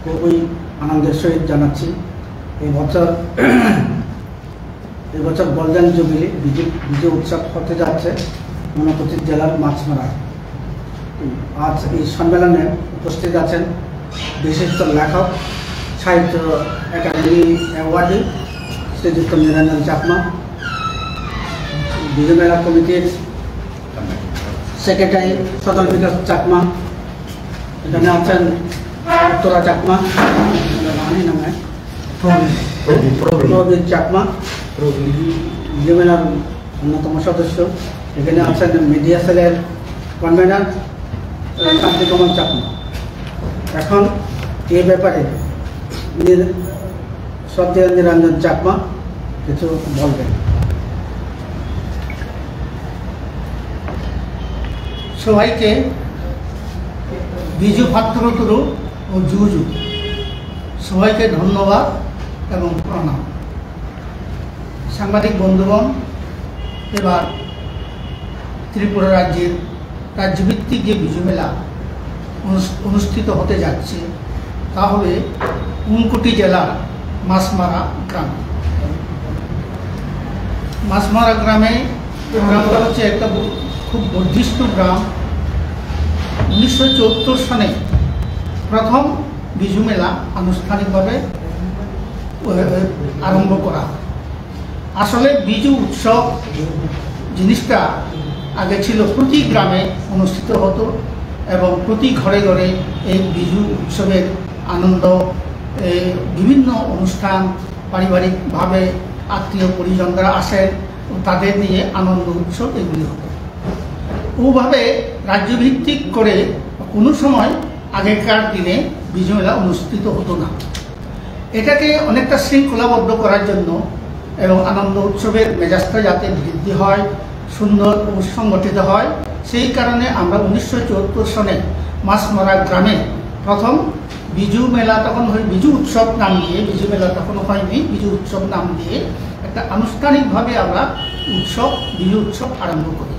খুবই আনন্দের সহিত জানাচ্ছি এবছর গোল্ডেন জুবিলি বিজয় উৎসব হতে যাচ্ছে ঊনকোটি জেলার মাছমারায়। আজ এই সম্মেলনে উপস্থিত আছেন বিশিষ্ট লেখক, সাহিত্য একাডেমি অ্যাওয়ার্ডি শ্রীযুক্ত নিরঞ্জন চাকমা, বিজয় মেলা কমিটির সেক্রেটারি সদল বিকাশ চাকমা, এখানে আছেন উত্তরা চাকমা, রানী নামে প্রবীর চাকমা, বিজয় মেলার অন্যতম সদস্য। এখানে আছেন মিডিয়া সেলের কনভেনার শান্তিকমল চাকমা। এখন এই ব্যাপারে শ্রদ্ধেয় নিরঞ্জন চাকমা কিছু বলবেন। সবাইকে বিজু ভাতৃতুরু ও জুজু সবাইকে ধন্যবাদ এবং প্রণাম। সাংবাদিক বন্ধুগণ, এবার ত্রিপুরা রাজ্যের রাজ্যভিত্তিক যে বিজু মেলা অনুষ্ঠিত হতে যাচ্ছে তা হবে ঊনকোটি জেলার মাছমারা গ্রামে। মাছমারা গ্রামে গ্রামটা হচ্ছে একটা খুব বর্ধিষ্ণু গ্রাম। 1974 সালে প্রথম বিজু মেলা আনুষ্ঠানিকভাবে আরম্ভ করা। আসলে বিজু উৎসব জিনিসটা আগে ছিল প্রতি গ্রামে অনুষ্ঠিত হতো এবং প্রতি ঘরে ঘরে এই বিজু উৎসবের আনন্দ, বিভিন্ন অনুষ্ঠান, পারিবারিকভাবে আত্মীয় পরিজনরা আসেন, তাদের নিয়ে আনন্দ উৎসব এগুলি হতো। ওভাবে রাজ্যভিত্তিক করে কোনো সময় আগেকার দিনে বিজু মেলা অনুষ্ঠিত হতো না। এটাকে অনেকটা শৃঙ্খলাবদ্ধ করার জন্য এবং আনন্দ উৎসবের মেজাজটা যাতে বৃদ্ধি হয়, সুন্দর ও সংগঠিত হয়, সেই কারণে আমরা 1974 সনে মাছমারা গ্রামে প্রথম বিজু মেলা, তখন হয় বিজু উৎসব নাম দিয়ে, বিজু মেলা তখন হয়নি, বিজু উৎসব নাম দিয়ে একটা আনুষ্ঠানিকভাবে আমরা বিজু উৎসব আরম্ভ করি।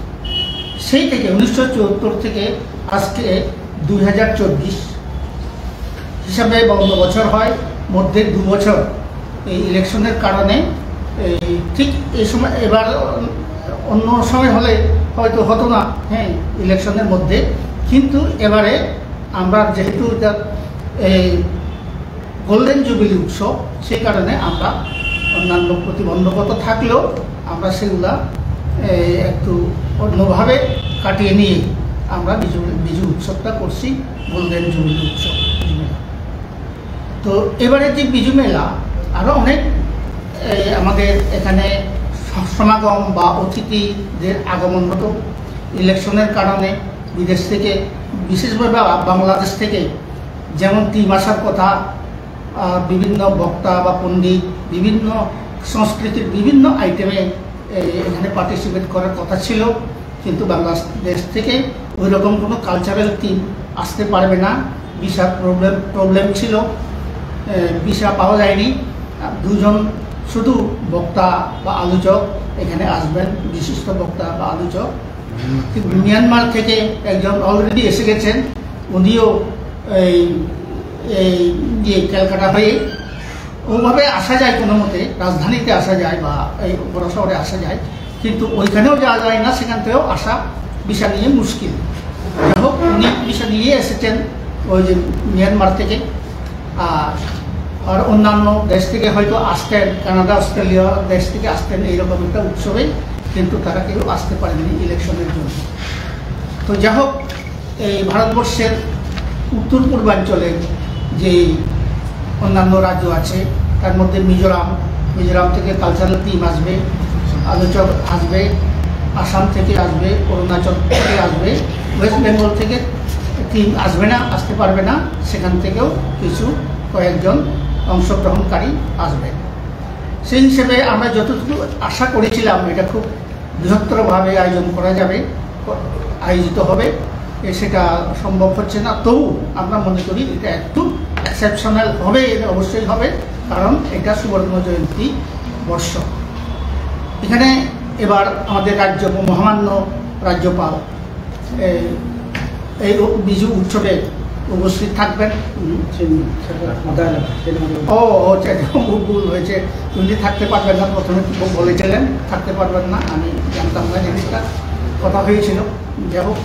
সেই থেকে 1974 থেকে আজকে 2024 হিসাবে 52 বছর হয়। মধ্যে 2 বছর এই ইলেকশনের কারণে ঠিক এই সময়, এবার অন্য সময় হলে হয়তো হতো না, হ্যাঁ, ইলেকশনের মধ্যে। কিন্তু এবারে আমরা যেহেতু এই গোল্ডেন জুবিলি উৎসব, সেই কারণে আমরা অন্যান্য প্রতিবন্ধকতা থাকলেও আমরা সেগুলা একটু অন্যভাবে কাটিয়ে নিয়ে আমরা বিজু উৎসবটা করছি, গোল্ডেন জুবিলি উৎসব। তো এবারে যে বিজু মেলা আরও অনেক আমাদের এখানে সমাগম বা অতিথিদের আগমন হতো। ইলেকশনের কারণে বিদেশ থেকে, বিশেষভাবে বাংলাদেশ থেকে যেমন টিম আসার কথা, বিভিন্ন বক্তা বা পণ্ডিত বিভিন্ন সংস্কৃতির বিভিন্ন আইটেমে এখানে পার্টিসিপেট করার কথা ছিল, কিন্তু বাংলাদেশ থেকে ওই রকম কোনো কালচারাল টিম আসতে পারবে না। ভিসার প্রবলেম ছিল, ভিসা পাওয়া যায়নি। 2 জন শুধু বক্তা বা আলোচক এখানে আসবেন, বিশিষ্ট বক্তা বা আলোচক। মিয়ানমার থেকে একজন অলরেডি এসে গেছেন, উনিও এই ক্যালকাটা হয়ে ওভাবে আসা যায়, কোনো মতে রাজধানীতে আসা যায় বা এই বড় শহরে আসা যায়, কিন্তু ওইখানেও যাওয়া যায় না, সেখান থেকেও আসা ভিসা নিয়ে মুশকিল। যাই হোক, উনি ভিসা নিয়ে এসেছেন ওই যে মিয়ানমার থেকে। আর অন্যান্য দেশ থেকে হয়তো আসতেন, কানাডা, অস্ট্রেলিয়া দেশ থেকে আসতেন এইরকম একটা উৎসবে, কিন্তু তারা কেউ আসতে পারেনি ইলেকশনের জন্য। তো যাই হোক, এই ভারতবর্ষের উত্তর পূর্বাঞ্চলের যে অন্যান্য রাজ্য আছে, তার মধ্যে মিজোরাম থেকে কালচারাল টিম আসবে, আলোচক আসবে, আসাম থেকে আসবে, অরুণাচল থেকে আসবে, ওয়েস্ট বেঙ্গল থেকে টিম আসবে না, আসতে পারবে না, সেখান থেকেও কয়েকজন অংশগ্রহণকারী আসবে। সেই হিসেবে আমরা যতটুকু আশা করেছিলাম এটা খুব বৃহত্তরভাবে আয়োজিত হবে, সেটা সম্ভব হচ্ছে না। তবু আমরা মনে করি এটা একটু এক্সেপশনাল হবে, এটা অবশ্যই হবে, কারণ এটা সুবর্ণ জয়ন্তী বর্ষ। এখানে এবার আমাদের মহামান্য রাজ্যপাল এই বিজু উৎসবে উপস্থিত থাকবেন। ও ভুল হয়েছে, 20 থাকতে পারবেন না, প্রথমে বলেছিলেন থাকতে পারবেন না, আমি জানতাম না জিনিসটা, কথা হয়েছিল। যাই হোক,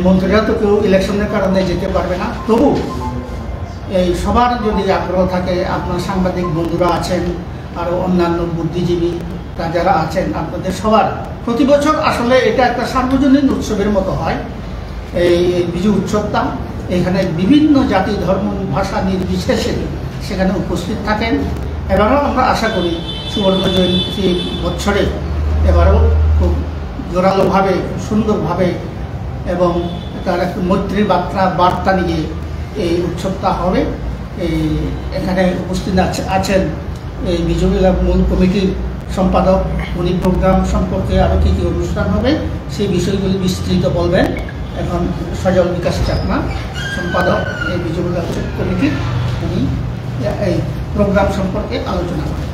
মন্ত্রীরা তো কেউ ইলেকশনের কারণে যেতে পারবে না, তবু এই সবার যদি আগ্রহ থাকে, আপনার সাংবাদিক বন্ধুরা আছেন, আরও অন্যান্য বুদ্ধিজীবী যারা আছেন, আপনাদের সবার প্রতি বছর আসলে এটা একটা সার্বজনীন উৎসবের মতো হয় এই বিজু উৎসবটা। এখানে বিভিন্ন জাতি ধর্ম ভাষা নির্বিশেষে সেখানে উপস্থিত থাকেন। এবারও আমরা আশা করি সুবর্ণ জয়ন্তী বছরে এবারও খুব জোরালোভাবে, সুন্দরভাবে এবং তার একটা মৈত্রীর বার্তা নিয়ে এই উৎসবটা হবে। এখানে উপস্থিত আছেন এই বিজু মেলার মূল কমিটির সম্পাদক, উনি প্রোগ্রাম সম্পর্কে আরও কী কী অনুষ্ঠান হবে সেই বিষয়গুলি বিস্তৃত বলবেন। এখন সজল বিকাশ চাকমা, সম্পাদক এই বিজু মেলা কমিটির, উনি এই প্রোগ্রাম সম্পর্কে আলোচনা করেন।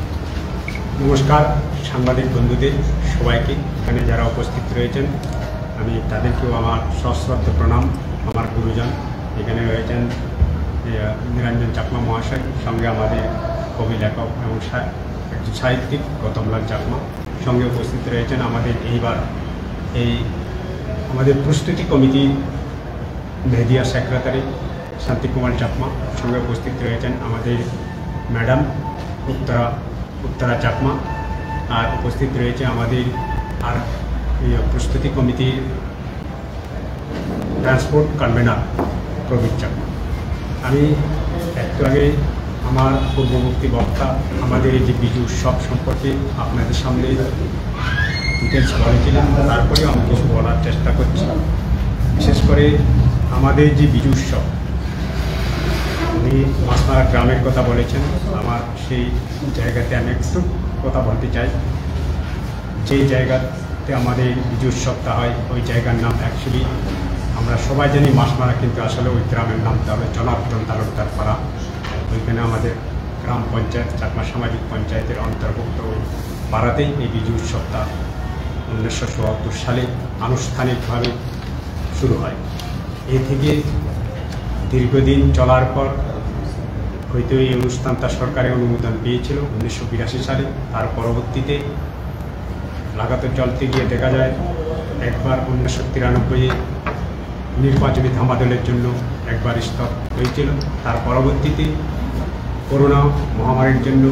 নমস্কার সাংবাদিক বন্ধুদের সবাইকে, এখানে যারা উপস্থিত রয়েছেন আমি তাদেরকেও আমার সশ্রদ্ধ প্রণাম। আমার গুরুজন এখানে রয়েছেন নিরঞ্জন চাকমা মহাশয়, সঙ্গে আমাদের কবি লেখক এবং একজন সাহিত্যিক গৌতমলাল চাকমা, সঙ্গে উপস্থিত রয়েছেন আমাদের এইবার এই আমাদের প্রস্তুতি কমিটির মেডিয়া সেক্রেটারি শান্তিকুমার চাকমা, সঙ্গে উপস্থিত রয়েছেন আমাদের ম্যাডাম উত্তরা চাকমা, আর উপস্থিত রয়েছে আমাদের আর প্রস্তুতি কমিটির ট্রান্সপোর্ট কনভেনার প্রবীর চাকমা। আমি একটু আগে আমার পূর্ববর্তী বক্তা আমাদের এই যে বিজু উৎসব সম্পর্কে আপনাদের সামনে ডিটেলস বলেছিলেন, তারপরেও আমি কিছু বলার চেষ্টা করছি। বিশেষ করে আমাদের যে বিজু উৎসব, উনি মাছমারা গ্রামের কথা বলেছেন, আমার সেই জায়গাতে আমি একটু কথা বলতে চাই। যেই জায়গাতে আমাদের বিজু উৎসবটা হয় ওই জায়গার নাম অ্যাকচুয়ালি আমরা সবাই জানি মাছমারা, কিন্তু আসলে ওই গ্রামের নামটা হবে জনার্দন তালুকদার পাড়া। ওইখানে আমাদের গ্রাম পঞ্চায়েত, চাকমা সামাজিক পঞ্চায়েতের অন্তর্ভুক্ত ওই পাড়াতেই এই বিজু উৎসবটা 1974 সালে আনুষ্ঠানিকভাবে শুরু হয়। এ থেকে দীর্ঘদিন চলার পর হয়তো এই অনুষ্ঠানটা সরকারের অনুমোদন পেয়েছিল 1982 সালে। তার পরবর্তীতে লাগাতার চলতে গিয়ে দেখা যায় একবার 1993 নির্বাচনী ধামাদলের জন্য একবার স্থপ হয়েছিল। তার পরবর্তীতে করোনা মহামারীর জন্য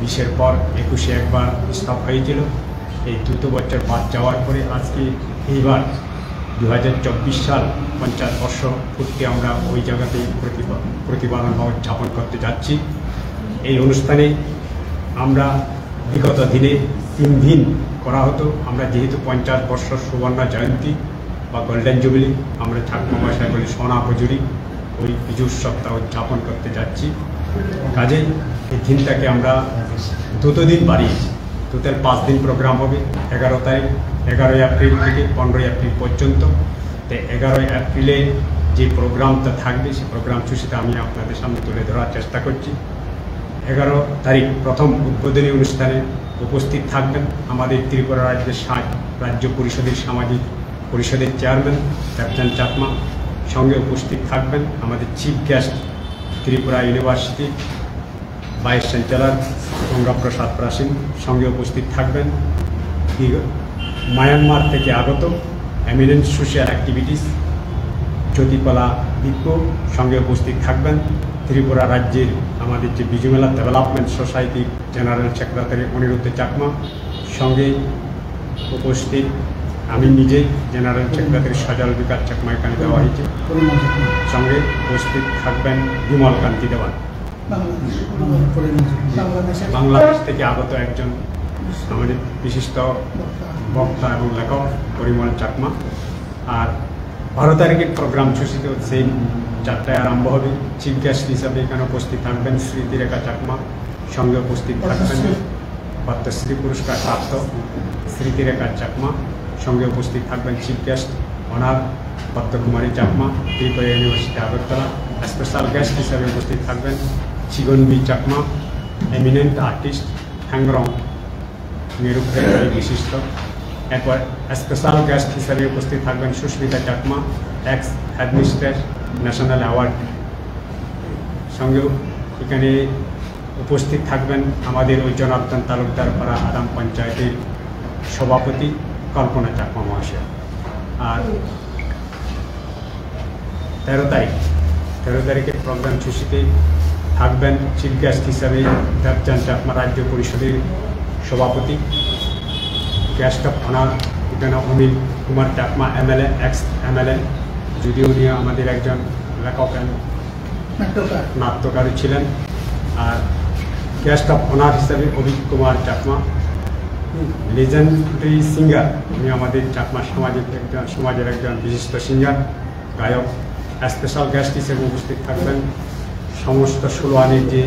20-এর পর 21-এ একবার স্থপ হয়েছিল। এই 2 বছর বাদ যাওয়ার পরে আজকে এইবার 2024 সাল 50 বর্ষ পূর্তি আমরা ওই জায়গাতেই প্রতিপালন বা উদযাপন করতে যাচ্ছি। এই অনুষ্ঠানে আমরা বিগত দিনে 3 দিন করা হতো। আমরা যেহেতু 50 বর্ষ সুবর্ণ জয়ন্তী বা গোল্ডেন জুবিলি, আমরা চাকমা ভাষায় বলি সোনা বজুরি, ওই বিজু উৎসবটা উদযাপন করতে যাচ্ছি। কাজেই এই দিনটাকে আমরা 2 দিন বাড়িয়েছি। টোটাল 5 দিন প্রোগ্রাম হবে। 11 এপ্রিল থেকে 15 এপ্রিল পর্যন্ত। তো 11 এপ্রিলে যে প্রোগ্রামটা থাকবে সেই প্রোগ্রাম সূচিটা আমি আপনাদের সামনে তুলে ধরার চেষ্টা করছি। 11 তারিখ প্রথম উদ্বোধনী অনুষ্ঠানে উপস্থিত থাকবেন আমাদের ত্রিপুরা রাজ্য পরিষদের সামাজিক পরিষদের চেয়ারম্যান ক্যাপ্টেন চাকমা। সঙ্গে উপস্থিত থাকবেন আমাদের chief guest Tripura university vice chancellor Gangaprasad Prasing. সঙ্গে উপস্থিত থাকবেন মায়ানমার থেকে আগত eminent social activities Jyotikala Biplu. সঙ্গে উপস্থিত থাকবেন ত্রিপুরা রাজ্যের আমাদের যে বিজু মেলা ডেভেলপমেন্ট সোসাইটির জেনারেল সেক্রেটারি অনিরুদ্ধ চাকমা। সঙ্গে উপস্থিত আমি নিজেই জেনারেল সেক্রেটারি সজল বিকাশ চাকমা এখানে দেওয়া হয়েছে। সঙ্গে উপস্থিত থাকবেন বিমল কান্তি দেওয়ান, বাংলাদেশ থেকে আগত একজন আমাদের বিশিষ্ট বক্তা এবং লেখক পরিমল চাকমা। আর 12 তারিখের প্রোগ্রাম সূচিত সেই 4টায় আরম্ভ হবে। চিফ গেস্ট হিসাবে এখানে উপস্থিত থাকবেন স্মৃতিরেখা চাকমা। সঙ্গে উপস্থিত থাকবেন পদ্মশ্রী পুরস্কার প্রাপ্ত স্মৃতিরেখা চাকমা। সঙ্গে উপস্থিত থাকবেন chief guest honour Padmakumari Chakma, Tripura university Agartala. Special guest হিসাবে উপস্থিত থাকবেন চিগনবি চাকমা, এমিনেন্ট আর্টিস্ট হ্যাংরং নিরুপেক্ষায় বিশিষ্ট। এরপর স্পেশাল গেস্ট হিসাবে উপস্থিত থাকবেন Susmita Chakma, ex administrator national award. সঙ্গেও এখানে উপস্থিত থাকবেন আমাদের ওই জনার্দন তালুকদার পাড়া আদাম পঞ্চায়েতের সভাপতি কল্পনা চাকমা মহাশয়। আর 13 তারিখের প্রোগ্রাম শুরুতে থাকবেন চিফ গেস্ট হিসাবে দেবচাঁদ চাকমা রাজ্য পরিষদের সভাপতি। গেস্ট অফ অনার এখানে Anil Kumar Chakma MLA, x MLA, যদিও উনি আমাদের একজন লেখক নাট্যকারী ছিলেন। আর গেস্ট অফ অনার হিসাবে অভিক কুমার চাকমা, লেজেন্ডারি সিঙ্গার, উনি আমাদের চাকমা সমাজের একজন বিশিষ্ট সিঙ্গার গায়ক। স্পেশাল গেস্ট হিসেবে উপস্থিত থাকবেন সমস্ত ষোলোয়ানির যে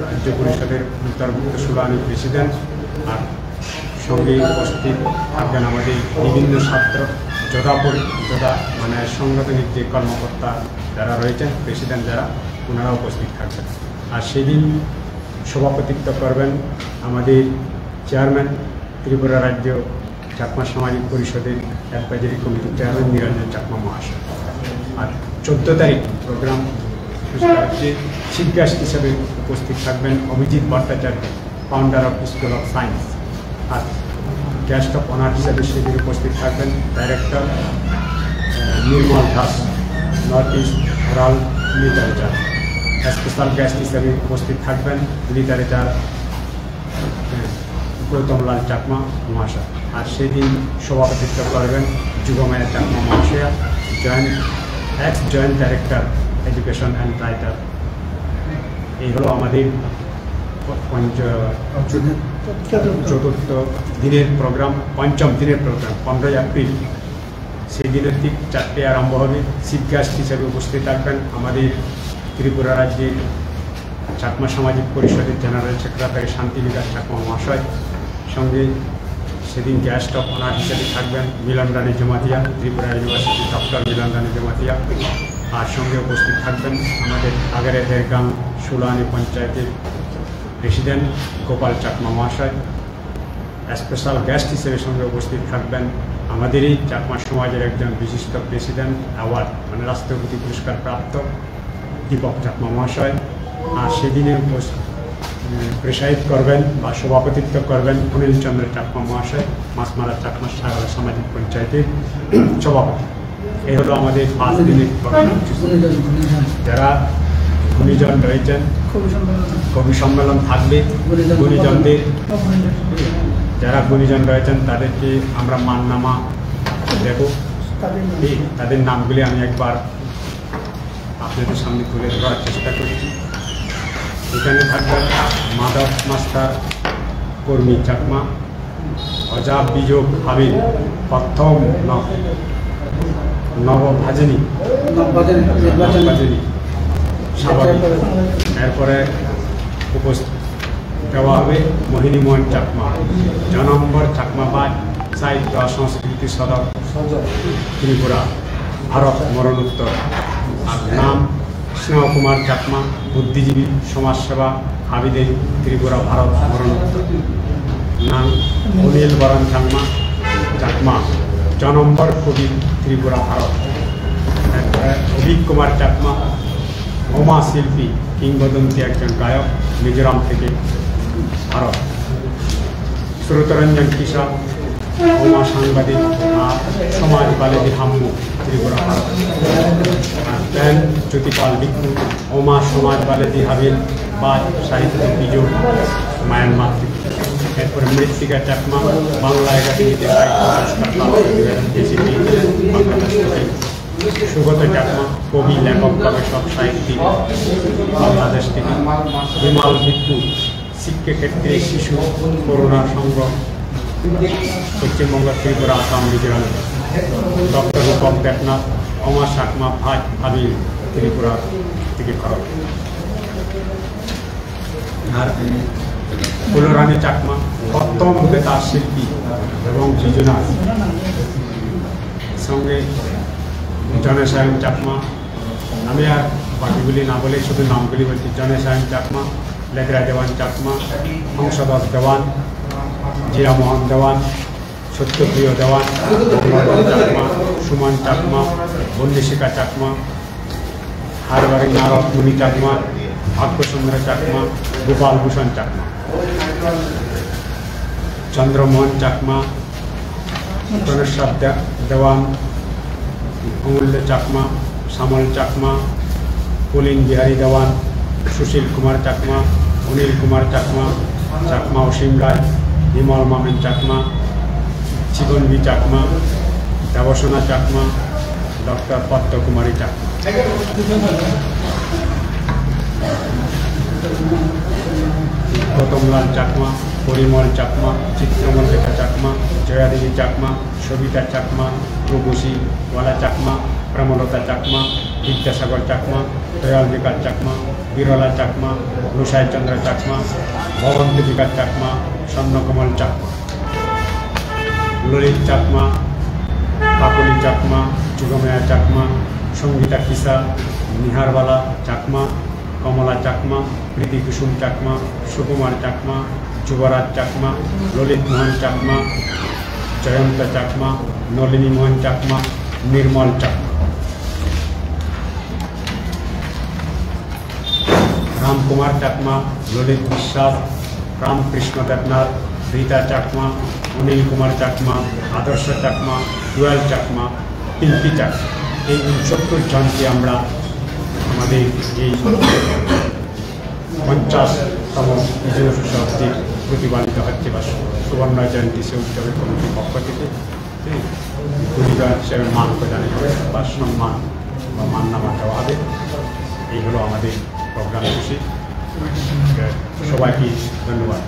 রাজ্য পরিষদের অন্তর্ভুক্ত ষোলোয়ানির প্রেসিডেন্ট। আর সঙ্গে উপস্থিত থাকবেন আমাদের বিভিন্ন ছাত্র মানে সাংগঠনিক যে কর্মকর্তা যারা রয়েছেন, প্রেসিডেন্ট যারা, ওনারা উপস্থিত থাকবেন। আর সেদিন সভাপতিত্ব করবেন আমাদের চেয়ারম্যান, ত্রিপুরা রাজ্য চাকমা সামাজিক পরিষদের অ্যাডভাইজারি কমিটির চেয়ারম্যান নিরঞ্জন চাকমা মহাশয়। আর 14 তারিখ প্রোগ্রাম চিফ গেস্ট হিসেবে উপস্থিত থাকবেন Abhijit Bhattacharya, founder of school of science. আর গেস্ট অফ অনার হিসেবে সেদিন উপস্থিত থাকবেন director Nirmal Das, north east oral literature. Special guest হিসেবে উপস্থিত থাকবেন লিটারেচার গৌতমলাল চাকমা মহাশয়। আর সেদিন সভাপতিত্ব করবেন যুগমায়া চাকমা মহাশয়া, joint director education and writer. এই হলো আমাদের চতুর্থ দিনের প্রোগ্রাম, পঞ্চম দিনের প্রোগ্রাম 15 এপ্রিল। সেই দিনের ঠিক 4টে আরম্ভ হবে। চিফ গেস্ট হিসেবে উপস্থিত থাকবেন আমাদের ত্রিপুরা রাজ্যের চাকমা সামাজিক পরিষদের জেনারেল সেক্রেটারি শান্তি বিকাশ চাকমা মহাশয়। সঙ্গে সেদিন গেস্ট অফ অনার হিসেবে থাকবেন মিলন রানী জমাতিয়া, ত্রিপুরা ইউনিভার্সিটি ডক্টর মিলন রানী জমাতিয়া। আর সঙ্গে উপস্থিত থাকবেন আমাদের আগারের দেড়গ্রাম ষোলোয়ানি পঞ্চায়েতের প্রেসিডেন্ট গোপাল চাকমা মহাশয়। স্পেশাল গেস্ট হিসেবে সঙ্গে উপস্থিত থাকবেন আমাদের এই চাকমা সমাজের একজন বিশিষ্ট প্রেসিডেন্ট অ্যাওয়ার্ড মানে রাষ্ট্রপতি পুরস্কার প্রাপ্ত দীপক চাকমা মহাশয়। আর সেদিনে প্রেসাইড করবেন বা সভাপতিত্ব করবেন অনিল চন্দ্র চাকমা মহাশয়, মাছমারা চাকমা সামাজিক পঞ্চায়েতের সভাপতি। এই হলো আমাদের 5 দিনের যারা গুণীজন রয়েছেন, কবি সম্মেলন থাকবে। গুণীজনদের যারা গুণীজন রয়েছেন তাদেরকে আমরা মাননামা দেব। তাদের নামগুলি আমি একবার আপনাদের সামনে তুলে ধরার চেষ্টা করছি। এখানে থাকবেন মাধব মাস্টার কর্মী চাকমা, অজাব বিযোগ হাবিল, প্রথম নবভাজনী স্বাভাবিক। এরপরে উপস্থিত দেওয়া হবে মোহিনীমোহন চাকমা, জনম্বর চাকমাবাদ সাহিত্য সংস্কৃতি সদক ত্রিপুরা, ভারত মরণোত্তর। আর নাম স্নেহ কুমার চাকমা, বুদ্ধিজীবী, সমাজসেবা, হাবিদে, ত্রিপুরা, ভারত মরণোত্তর। নাম অনিল বরণ চাকমা, জনম্বর কবি, ত্রিপুরা, ভারত। অভিক কুমার চাকমা, ওমা শিল্পী, কিংবদন্তি একজন গায়ক, মিজোরাম থেকে, ভারত। শ্রুতরঞ্জন কিশোর, ওমা সাংবাদিক, সমাজ বালেদি হাম্মু, ত্রিপুরা, ভারত। দেন জ্যোতিপাল বিক্ষু, ওমা সমাজ বালেদি হাবিল বাদ সাহিত্য বিজোগ, মায়ানমার। এরপরে মৃত্তিকা চাকমা, বাংলা একাডেমিতে সাহিত্য পুরস্কার। সুগত চাকমা, কবি, লেখক, গবেষক, সাহিত্যিক, বাংলাদেশ থেকে। বিমল ভিক্ষু, শিক্ষাক্ষেত্রে শিশু করোনার সংগ্রহ, পশ্চিমবঙ্গ, ত্রিপুরা, আসাম, মিজোরাম। ডক্টর রূপক দেবনাথ, অমর চাকমা, ভাবি, ত্রিপুরা থেকে, ভারত। আর ফুলরানী চাকমা, প্রথম বেতার শিল্পী এবং বিজনার। সঙ্গে জনেসায়ন চাকমা, আমি আর বাকিগুলি না বলে শুধু নামগুলি বলছি। জনেসায়ন চাকমা, লেগরা দেওয়ান চাকমা, হংসদাস দেওয়ান, জিরামোহন দেওয়ান, সত্যপ্রিয় দেওয়ান, চাকমা, সুমন চাকমা, বন্দিশিকা চাকমা, হারবারি নারদমণি চাকমা, ভাগ্যচন্দ্র চাকমা, গোপাল ভূষণ চাকমা, চন্দ্রমোহন চাকমা, গণেশ্বর দেওয়ান, অমূল্য চাকমা, শ্যামল চাকমা, কলিন বিহারী দেওয়ান, সুশীল কুমার চাকমা, অনিল কুমার চাকমা, চাকমা অসীম রায়, বিমল মামেন চাকমা, জীবনবী চাকমা, দেবসেনা চাকমা, ডক্টর পদ্মকুমারী চাকমা। গৌতমলাল চাকমা, পরিমল চাকমা, চিত্রমল্লিকা চাকমা, জয়াদেবী চাকমা, সবিতা চাকমা, প্রভুষী ওয়ালা চাকমা, প্রেমলতা চাকমা, বিদ্যাসাগর চাকমা, দয়াল বিকাশ চাকমা, বিরলা চাকমা, রুসাই চন্দ্র চাকমা, ভবন্তী বিকাশ চাকমা, স্বর্ণকমল চাকমা, ললিত চাকমা, কাকলি চাকমা, যুগমেয়া চাকমা, সঙ্গীতা কিসা, নিহারবালা চাকমা, কমলা চাকমা, প্রীতি কুসুম চাকমা, সুকুমার চাকমা, যুবরাজ চাকমা, ললিত মোহন চাকমা, জয়ন্ত চাকমা, নলিনী মোহন চাকমা, নির্মল চাকমা। রামকুমার চাকমা, ললিত বিশ্বাস, রামকৃষ্ণ দেবনাথ, রীতা চাকমা, অনিল কুমার চাকমা, আদর্শ চাকমা, দুয়াল চাকমা, পিঙ্কি চাকমা। এই 69 জনকে আমরা আমাদের এই 50তম বিজয় উৎসবটির প্রতিপালিত হচ্ছে বা সুবর্ণ জয়ন্তী সে উৎসবের কমিটির পক্ষ থেকে পরিবার হিসেবে মান প্রদান বা সম্মান বা মান্যতা দেওয়া হবে। এই হলো আমাদের প্রোগ্রাম খুশি। সবাইকে ধন্যবাদ।